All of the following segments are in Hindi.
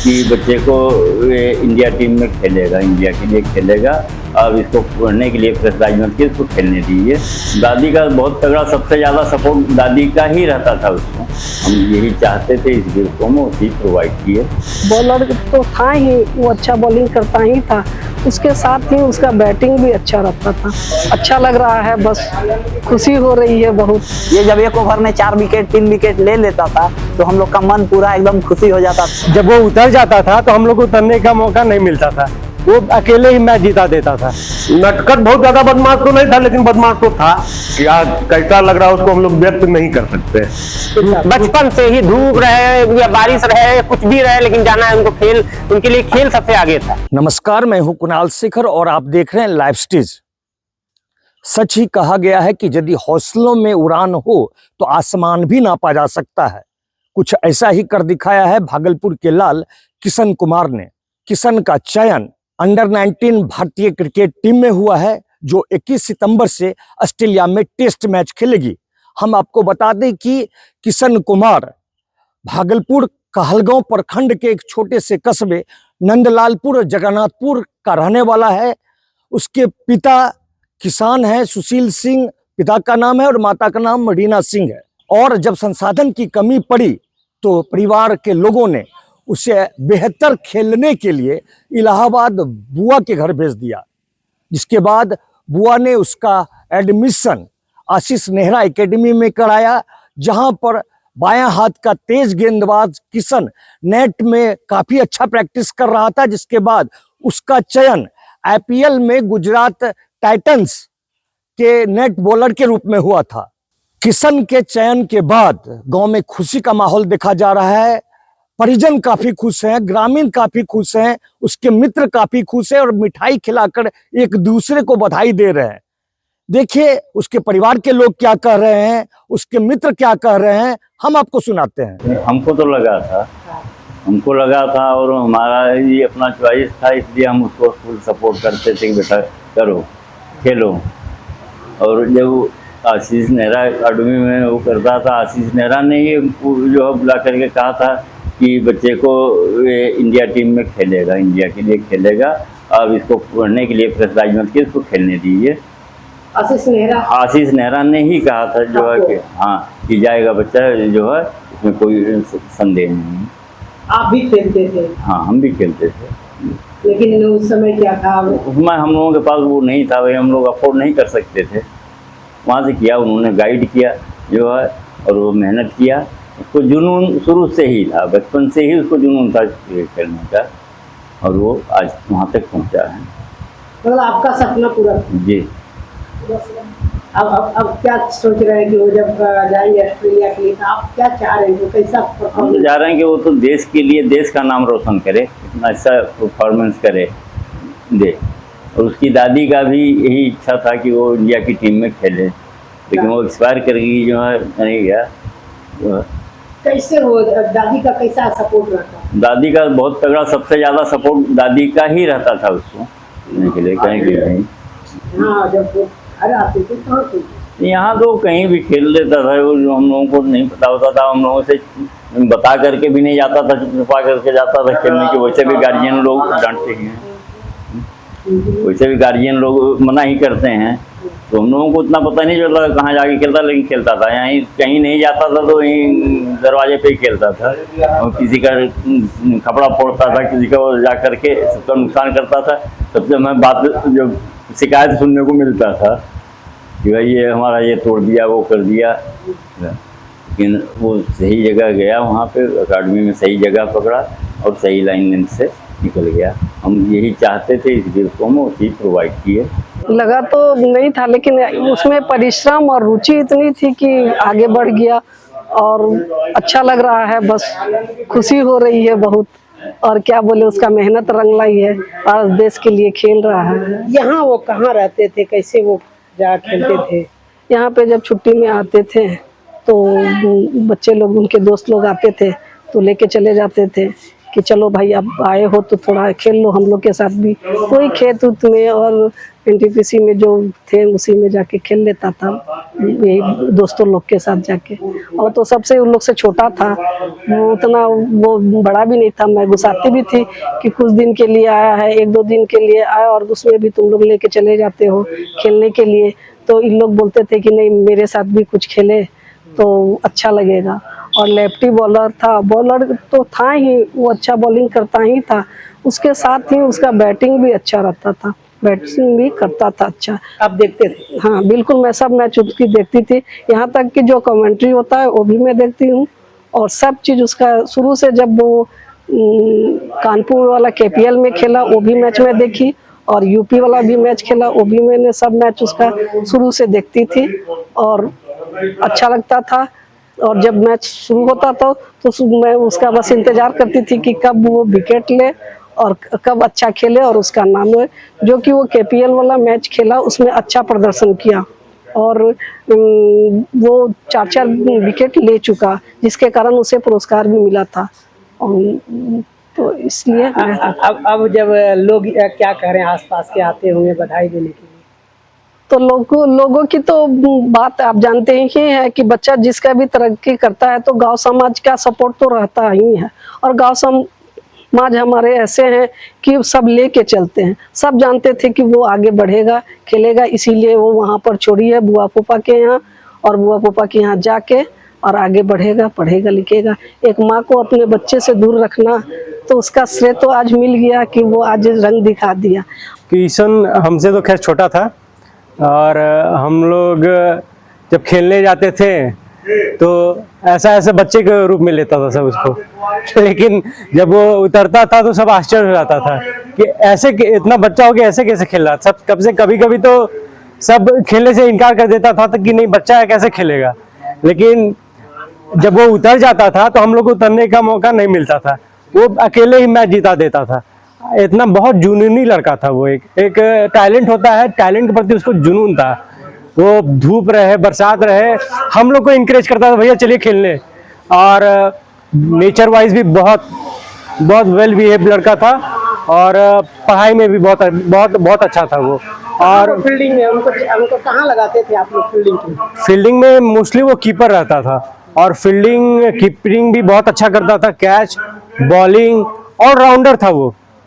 कि बच्चे को ये इंडिया टीम में खेलेगा, इंडिया के लिए खेलेगा। अब इसको पढ़ने के लिए प्रेशराइज मत कीजिए, इसको खेलने दीजिए। दादी का बहुत तगड़ा, सबसे ज़्यादा सपोर्ट दादी का ही रहता था उसको। हम यही चाहते थे, इसलिए उसको हम उसी प्रोवाइड किए। बॉलर तो था ही, वो अच्छा बॉलिंग करता ही था, उसके साथ ही उसका बैटिंग भी अच्छा रहता था। अच्छा लग रहा है, बस खुशी हो रही है बहुत। ये जब एक ओवर में 4 विकेट 3 विकेट ले लेता था तो हम लोग का मन पूरा एकदम खुशी हो जाता था। जब वो उतर जाता था तो हम लोग को उतरने का मौका नहीं मिलता था, वो अकेले ही मैच जीता देता था। नटखट बहुत ज्यादा बदमाश तो नहीं था, लेकिन बदमाश तो था। या कैसा लग रहा है उसको हम लोग व्यक्त नहीं कर सकते। बचपन से ही धूप रहे या बारिश रहे, कुछ भी रहे, लेकिन जाना है उनको, खेल, उनके लिए खेल सबसे आगे था। नमस्कार, मैं हूं कुणाल शेखर और आप देख रहे हैं लाइव स्टेज। सच ही कहा गया है कि यदि हौसलों में उड़ान हो तो आसमान भी नापा जा सकता है। कुछ ऐसा ही कर दिखाया है भागलपुर के लाल किशन कुमार ने। किशन का चयन अंडर 19 भारतीय क्रिकेट टीम में हुआ है, जो 21 सितंबर से ऑस्ट्रेलिया में टेस्ट मैच खेलेगी। हम आपको बता दें कि किशन कुमार भागलपुर कहलगांव प्रखंड के एक छोटे से कस्बे नंदलालपुर जगन्नाथपुर का रहने वाला है। उसके पिता किसान है सुशील सिंह, पिता का नाम है, और माता का नाम रीना सिंह है। और जब संसाधन की कमी पड़ी तो परिवार के लोगों ने उसे बेहतर खेलने के लिए इलाहाबाद बुआ के घर भेज दिया, जिसके बाद बुआ ने उसका एडमिशन आशीष नेहरा एकेडमी में कराया, जहां पर बायां हाथ का तेज गेंदबाज किशन नेट में काफी अच्छा प्रैक्टिस कर रहा था। जिसके बाद उसका चयन आईपीएल में गुजरात टाइटंस के नेट बॉलर के रूप में हुआ था। किशन के चयन के बाद गांव में खुशी का माहौल देखा जा रहा है। परिजन काफी खुश हैं, ग्रामीण काफी खुश हैं, उसके मित्र काफी खुश हैं और मिठाई खिलाकर एक दूसरे को बधाई दे रहे हैं। देखिए उसके परिवार के लोग क्या कह रहे हैं, उसके मित्र क्या कह रहे हैं, हम आपको सुनाते हैं। हमको तो लगा था और हमारा ये अपना चॉइस था, इसलिए हम उसको फुल सपोर्ट करते थे कि बेटा करो, खेलो। और जब आशीष नेहरा अकाडमी में वो करता था, आशीष नेहरा ने ही जो बुला करके कहा था कि बच्चे को ये इंडिया टीम में खेलेगा, इंडिया के लिए खेलेगा। अब इसको पढ़ने के लिए प्रेशराइज मत कीजिए, इसको खेलने दीजिए। आशीष नेहरा ने ही कहा था जो है कि हाँ कि जाएगा बच्चा, जो है इसमें कोई संदेह नहीं। आप भी खेलते थे? हाँ, हम भी खेलते थे, लेकिन उस समय क्या था? उसमें हम लोगों के पास वो नहीं था, भाई हम लोग अफोर्ड नहीं कर सकते थे। वहाँ से किया, उन्होंने गाइड किया जो है, और वो मेहनत किया। उसको जुनून शुरू से ही था, बचपन से ही उसको जुनून था खेलने का, और वो आज वहाँ तक पहुँचा है। मतलब आपका सपना पूरा? जी। अब क्या सोच रहे हैं कि वो जब जाएंगे ऑस्ट्रेलिया के लिए, तो आप क्या चाह रहे हैं, वो कैसा हम तो चाह रहे हैं कि वो तो देश के लिए, देश का नाम रोशन करे, इतना अच्छा परफॉर्मेंस करे दे। और उसकी दादी का भी यही इच्छा था कि वो इंडिया की टीम में खेले, लेकिन वो एक्सपायर कर गई, जो है नहीं गया। कैसे वो दादी का कैसा सपोर्ट रहता? दादी का बहुत तगड़ा, सबसे ज़्यादा सपोर्ट दादी का ही रहता था उसको के लिए, कहीं भी नहीं। हाँ, जब वो घर आते थे तो यहाँ तो कहीं भी खेल लेता था, वो हम लोगों को नहीं पता होता था, हम लोगों से बता करके भी नहीं जाता था, छुपा करके जाता था खेलने के। वैसे भी गार्जियन लोग डांटते हैं, वैसे भी गार्जियन लोग मना ही करते हैं, तो हम लोगों को उतना पता नहीं चलता कहाँ जाके खेलता, लेकिन खेलता था। यहाँ कहीं नहीं जाता था तो यहीं दरवाजे पे ही खेलता था, और किसी का कपड़ा फोड़ता था, किसी का जा करके सबका नुकसान करता था। सबसे हमें बात जो शिकायत सुनने को मिलता था कि भाई ये हमारा ये तोड़ दिया, वो कर दिया। लेकिन वो सही जगह गया, वहाँ पे अकाडमी में सही जगह पकड़ा और सही लाइन से निकल गया। हम यही चाहते थे, इसलिए उसको हम उसी प्रोवाइड किए। लगा तो नहीं था, लेकिन उसमें परिश्रम और रुचि इतनी थी कि आगे बढ़ गया और अच्छा लग रहा है, बस खुशी हो रही है बहुत। और क्या बोले, उसका मेहनत रंग लाई है और देश के लिए खेल रहा है। यहाँ वो कहाँ रहते थे, कैसे वो जा खेलते थे? यहाँ पे जब छुट्टी में आते थे तो बच्चे लोग, उनके दोस्त लोग आते थे तो लेके चले जाते थे कि चलो भाई अब आए हो तो थोड़ा खेल लो हम लोग के साथ भी। कोई खेत उत में और एनटीपीसी में जो थे उसी में जाके खेल लेता था, यही दोस्तों लोग के साथ जाके। और तो सबसे उन लोग से छोटा था, वो उतना वो बड़ा भी नहीं था। मैं गुस्साती भी थी कि कुछ दिन के लिए आया है, 1-2 दिन के लिए आया और उसमें भी तुम लोग लेके चले जाते हो खेलने के लिए। तो इन लोग बोलते थे कि नहीं, मेरे साथ भी कुछ खेले तो अच्छा लगेगा। और लेफ्टी बॉलर था, बॉलर तो था ही, वो अच्छा बॉलिंग करता ही था, उसके साथ ही उसका बैटिंग भी अच्छा रहता था, बैटिंग भी करता था अच्छा। आप देखते थे? हाँ बिल्कुल, मैं सब मैच उसकी देखती थी, यहाँ तक कि जो कमेंट्री होता है वो भी मैं देखती हूँ। और सब चीज़ उसका शुरू से, जब वो कानपुर वाला KPL में खेला वो भी मैच में देखी, और यूपी वाला भी मैच खेला वो भी मैंने सब मैच उसका शुरू से देखती थी और अच्छा लगता था। और जब मैच शुरू होता था तो मैं उसका बस इंतज़ार करती थी कि कब वो विकेट ले और कब अच्छा खेले और उसका नाम हो। जो कि वो KPL वाला मैच खेला, उसमें अच्छा प्रदर्शन किया और वो 4-4 विकेट ले चुका, जिसके कारण उसे पुरस्कार भी मिला था। तो इसलिए अब जब लोग क्या कह रहे हैं, आसपास के आते होंगे बधाई देने के लिए? तो लोगों की तो बात आप जानते ही है कि बच्चा जिसका भी तरक्की करता है तो गांव समाज का सपोर्ट तो रहता ही है। और गांव समाज हमारे ऐसे हैं कि सब लेके चलते हैं, सब जानते थे कि वो आगे बढ़ेगा, खेलेगा, इसीलिए वो वहाँ पर छोड़ी है बुआ फूफा के यहाँ, और बुआ फूफा के यहाँ जाके और आगे बढ़ेगा, पढ़ेगा लिखेगा। एक माँ को अपने बच्चे से दूर रखना, तो उसका श्रेय तो आज मिल गया कि वो आज रंग दिखा दिया। किशन हमसे तो खैर छोटा था, और हम लोग जब खेलने जाते थे तो ऐसे बच्चे के रूप में लेता था सब उसको, लेकिन जब वो उतरता था तो सब आश्चर्य हो जाता था कि ऐसे इतना बच्चा हो गया, ऐसे कैसे खेल रहा। सब कब से कभी तो सब खेलने से इनकार कर देता था कि नहीं, बच्चा है कैसे खेलेगा। लेकिन जब वो उतर जाता था तो हम लोग को उतरने का मौका नहीं मिलता था, वो अकेले ही मैच जिता देता था। इतना बहुत जुनूनी लड़का था वो। एक टैलेंट होता है, टैलेंट के प्रति उसको जुनून था। वो धूप रहे बरसात रहे, हम लोग को इनकरेज करता था, भैया चलिए खेलने। और नेचर वाइज भी बहुत वेल बिहेव लड़का था, और पढ़ाई में भी बहुत अच्छा था वो। और फील्डिंग में उनको कहाँ लगाते थे आप लोग फील्डिंग की? फील्डिंग में मोस्टली वो कीपर रहता था, और फील्डिंग कीपिंग भी बहुत अच्छा करता था, कैच बॉलिंग ऑलराउंडर था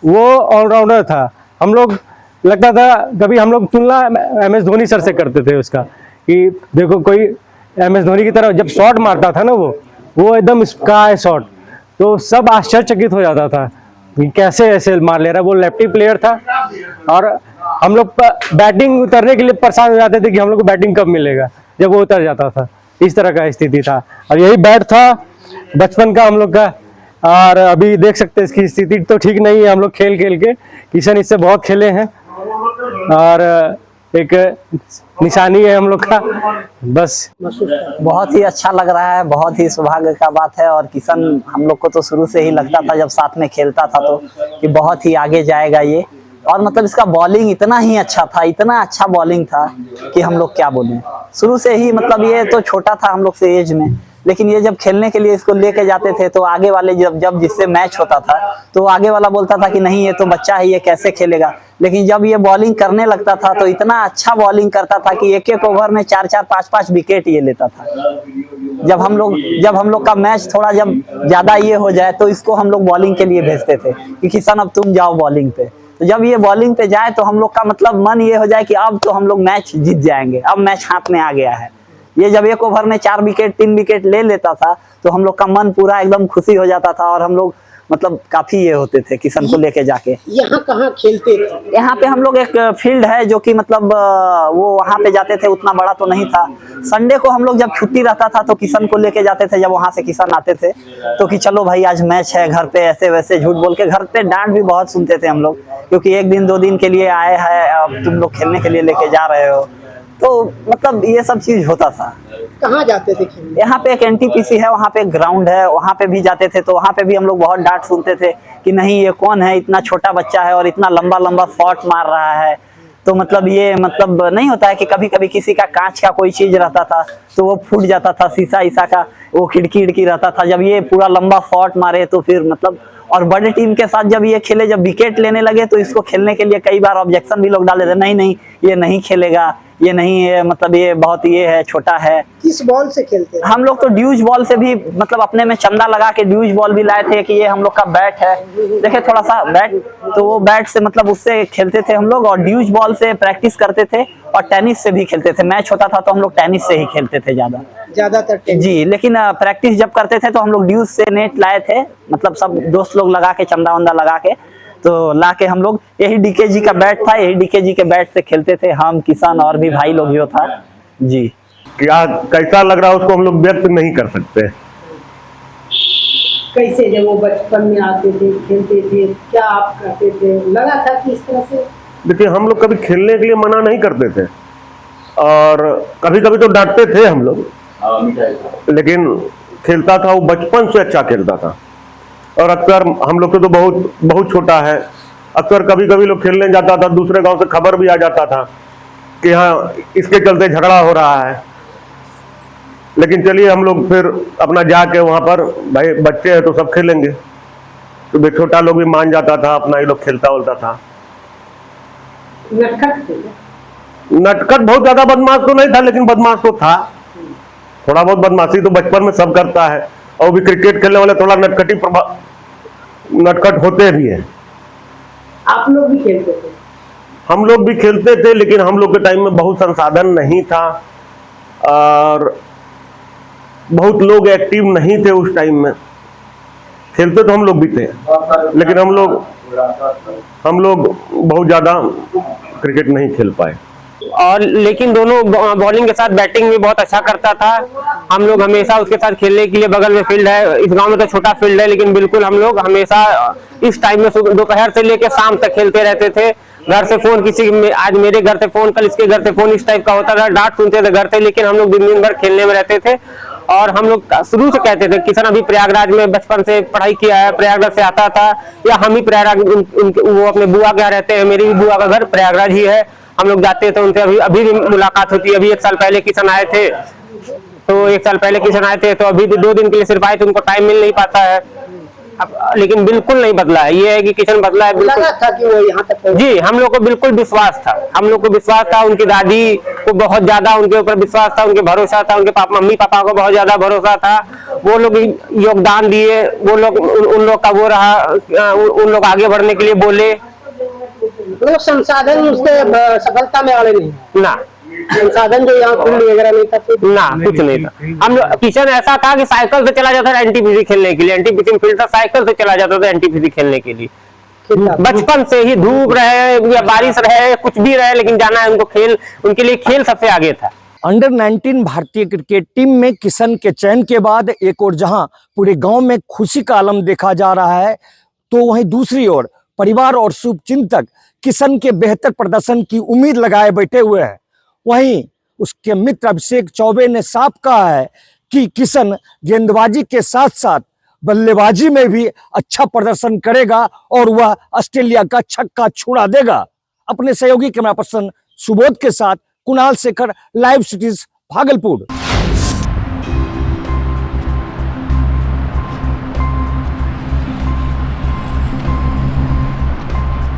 वो ऑलराउंडर था। हम लोग लगता था कभी हम लोग तुलना MS धोनी सर से करते थे उसका, कि देखो कोई MS धोनी की तरह जब शॉट मारता था ना वो एकदम स्काई शॉट, तो सब आश्चर्यचकित हो जाता था कि कैसे ऐसे मार ले रहा है। वो लेफ्टी प्लेयर था, और हम लोग बैटिंग उतरने के लिए परेशान हो जाते थे कि हम लोग को बैटिंग कब मिलेगा जब वो उतर जाता था। इस तरह का स्थिति था, और यही बैट था बचपन का हम लोग का। और अभी देख सकते हैं इसकी स्थिति तो ठीक नहीं है। हम लोग खेल के किशन इससे बहुत खेले हैं, और एक निशानी है हम लोग का। बस बहुत ही अच्छा लग रहा है, बहुत ही सौभाग्य का बात है। और किशन हम लोग को तो शुरू से ही लगता था जब साथ में खेलता था तो कि बहुत ही आगे जाएगा ये। और मतलब इसका बॉलिंग इतना ही अच्छा था, इतना अच्छा बॉलिंग था कि हम लोग क्या बोलें। शुरू से ही मतलब ये तो छोटा था हम लोग से एज में, लेकिन ये जब खेलने के लिए इसको लेके जाते थे तो आगे वाले जब जिससे मैच होता था तो आगे वाला बोलता था कि नहीं ये तो बच्चा है, ये कैसे खेलेगा। लेकिन जब ये बॉलिंग करने लगता था तो इतना अच्छा बॉलिंग करता था कि एक ओवर में 4-4 5-5 विकेट ये लेता था। जब हम लोग का मैच थोड़ा जब ज्यादा ये हो जाए तो इसको हम लोग बॉलिंग के लिए भेजते थे कि किशन अब तुम जाओ बॉलिंग पे। तो जब ये बॉलिंग पे जाए तो हम लोग का मतलब मन ये हो जाए कि अब तो हम लोग मैच जीत जाएंगे, अब मैच हाथ में आ गया है। ये जब एक ओवर में 4 विकेट 3 विकेट ले लेता था तो हम लोग का मन पूरा एकदम खुशी हो जाता था, और हम लोग मतलब काफी ये होते थे किशन को लेके जाके। यहाँ कहाँ खेलते थे? यहाँ पे हम लोग एक फील्ड है जो कि मतलब वो वहाँ पे जाते थे, उतना बड़ा तो नहीं था। संडे को हम लोग जब छुट्टी रहता था तो किशन को लेके जाते थे। जब वहाँ से किशन आते थे तो कि चलो भाई आज मैच है, घर पे ऐसे वैसे झूठ बोल के घर पे डांट भी बहुत सुनते थे हम लोग, क्योंकि 1 दिन 2 दिन के लिए आए हैं, अब तुम लोग खेलने के लिए लेके जा रहे हो। तो मतलब ये सब चीज होता था। कहाँ जाते थे खेलने? यहाँ पे एक NTPC है, वहाँ पे एक ग्राउंड है, वहाँ पे भी जाते थे। तो वहाँ पे भी हम लोग बहुत डांट सुनते थे कि नहीं ये कौन है, इतना छोटा बच्चा है और इतना लंबा लंबा शॉट मार रहा है। तो मतलब ये मतलब नहीं होता है कि कभी कभी किसी का कांच का कोई चीज रहता था तो वो फूट जाता था, शीशा का वो खिड़की रहता था, जब ये पूरा लंबा शॉट मारे तो फिर मतलब और बड़े टीम के साथ जब ये खेले, जब विकेट लेने लगे तो इसको खेलने के लिए कई बार ऑब्जेक्शन भी लोग डाले थे, नहीं नहीं ये नहीं खेलेगा, ये नहीं है, मतलब ये बहुत ये है, छोटा है। किस बॉल से खेलते हैं? हम लोग तो ड्यूज बॉल से भी, मतलब अपने में चंदा लगा के ड्यूज बॉल भी लाए थे कि ये हम लोग का बैट है, देखे थोड़ा सा बैट, तो वो बैट से मतलब उससे खेलते थे हम लोग, और ड्यूज बॉल से प्रैक्टिस करते थे, और टेनिस से भी खेलते थे। मैच होता था तो हम लोग टेनिस से ही खेलते थे ज्यादातर टेनिस। जी, लेकिन प्रैक्टिस जब करते थे तो हम लोग ड्यूज से नेट लाए थे, मतलब सब दोस्त लोग लगा के, चंदा वंदा लगा के, तो ला के हम लोग, यही डीकेजी का बैट था, यही डीकेजी के बैट से खेलते थे हम, किसान और भी भाई लोग जो था जी। क्या कैसा लग रहा है उसको हम लोग व्यक्त नहीं कर सकते। कैसे जब वो बचपन में आते थे, खेलते थे, क्या आप करते थे? लगा था कि इस तरह से? देखिए, हम लोग कभी खेलने के लिए मना नहीं करते थे, और कभी कभी तो डांटते थे हम लोग, लेकिन खेलता था वो, बचपन से अच्छा खेलता था। और अक्सर हम लोग तो बहुत बहुत छोटा है, अक्सर कभी कभी लोग खेलने जाता था, दूसरे गांव से खबर भी आ जाता था कि हाँ इसके चलते झगड़ा हो रहा है, लेकिन चलिए हम लोग फिर अपना जाके वहां पर, भाई बच्चे हैं तो सब खेलेंगे, तो छोटा लोग भी मान जाता था, अपना ही लोग खेलता बोलता था। नटखट थे? नटखट बहुत ज्यादा बदमाश तो नहीं था, लेकिन बदमाश तो था, थोड़ा बहुत बदमाशी तो बचपन में सब करता है, और भी क्रिकेट खेलने वाले थोड़ा नटखट होते भी हैं। आप लोग भी खेलते थे? हम लोग भी खेलते थे, लेकिन हम लोग के टाइम में बहुत संसाधन नहीं था, और बहुत लोग एक्टिव नहीं थे उस टाइम में। खेलते तो हम लोग भी थे, लेकिन हम लोग बहुत ज्यादा क्रिकेट नहीं खेल पाए। और लेकिन दोनों बॉलिंग के साथ बैटिंग भी बहुत अच्छा करता था। हम लोग हमेशा उसके साथ खेलने के लिए, बगल में फील्ड है, इस गांव में तो छोटा फील्ड है, लेकिन बिल्कुल हम लोग हमेशा इस टाइम में दोपहर से लेकर शाम तक खेलते रहते थे। घर से फोन, किसी आज मेरे घर से फोन, कल इसके घर से फोन, इस टाइप का होता था, डांट सुनते थे घर से, लेकिन हम लोग दिन भर खेलने में रहते थे। और हम लोग शुरू से कहते थे, किसान अभी प्रयागराज में बचपन से पढ़ाई किया है, प्रयागराज से आता था, या हम ही प्रयागराज, वो अपने बुआ के यहाँ रहते हैं, मेरी भी बुआ का घर प्रयागराज ही है, हम लोग जाते थे उनसे, अभी भी मुलाकात होती है। अभी 1 साल पहले किसान आए थे, तो 1 साल पहले किसान आए थे, तो अभी 2 दिन के लिए सिर्फ आए थे, उनको टाइम मिल नहीं पाता है। लेकिन बिल्कुल नहीं बदला है, ये है कि किशन बदला है बिल्कुल। लगा था कि वो यहाँ तक पहुंचे? जी, हम लोग को बिल्कुल विश्वास था, हम लोग को विश्वास था, उनकी दादी को बहुत ज्यादा उनके ऊपर विश्वास था, उनके भरोसा था, उनके मम्मी पापा को बहुत ज्यादा भरोसा था, वो लोग योगदान दिए, वो लोग, उन लोग का वो रहा, उन लोग आगे बढ़ने के लिए बोले। मतलब संसाधन उसके सफलता में आड़े नहीं? ना, संसाधन जो यहाँ फील्ड वगैरह नहीं था, ना कुछ नहीं था। हम लोग, किशन ऐसा था कि साइकिल से चला जाता था एनटीपीसी खेलने के लिए, एनटीपीसी फील्ड था, साइकिल से चला जाता था एनटीपीसी खेलने के लिए। बचपन से ही, धूप रहे या बारिश रहे, कुछ भी रहे, लेकिन जाना है उनको, खेल, उनके लिए खेल सबसे आगे था। अंडर 19 भारतीय क्रिकेट टीम में किशन के चयन के बाद एक और जहां पूरे गांव में खुशी का आलम देखा जा रहा है, तो वहीं दूसरी ओर परिवार और शुभचिंतक किशन के बेहतर प्रदर्शन की उम्मीद लगाए बैठे हुए हैं। वहीं उसके मित्र अभिषेक चौबे ने साफ कहा है कि किशन गेंदबाजी के साथ साथ बल्लेबाजी में भी अच्छा प्रदर्शन करेगा और वह ऑस्ट्रेलिया का छक्का छुड़ा देगा। अपने सहयोगी कैमरा पर्सन सुबोध के साथ कुणाल शेखर, लाइव सिटीज, भागलपुर।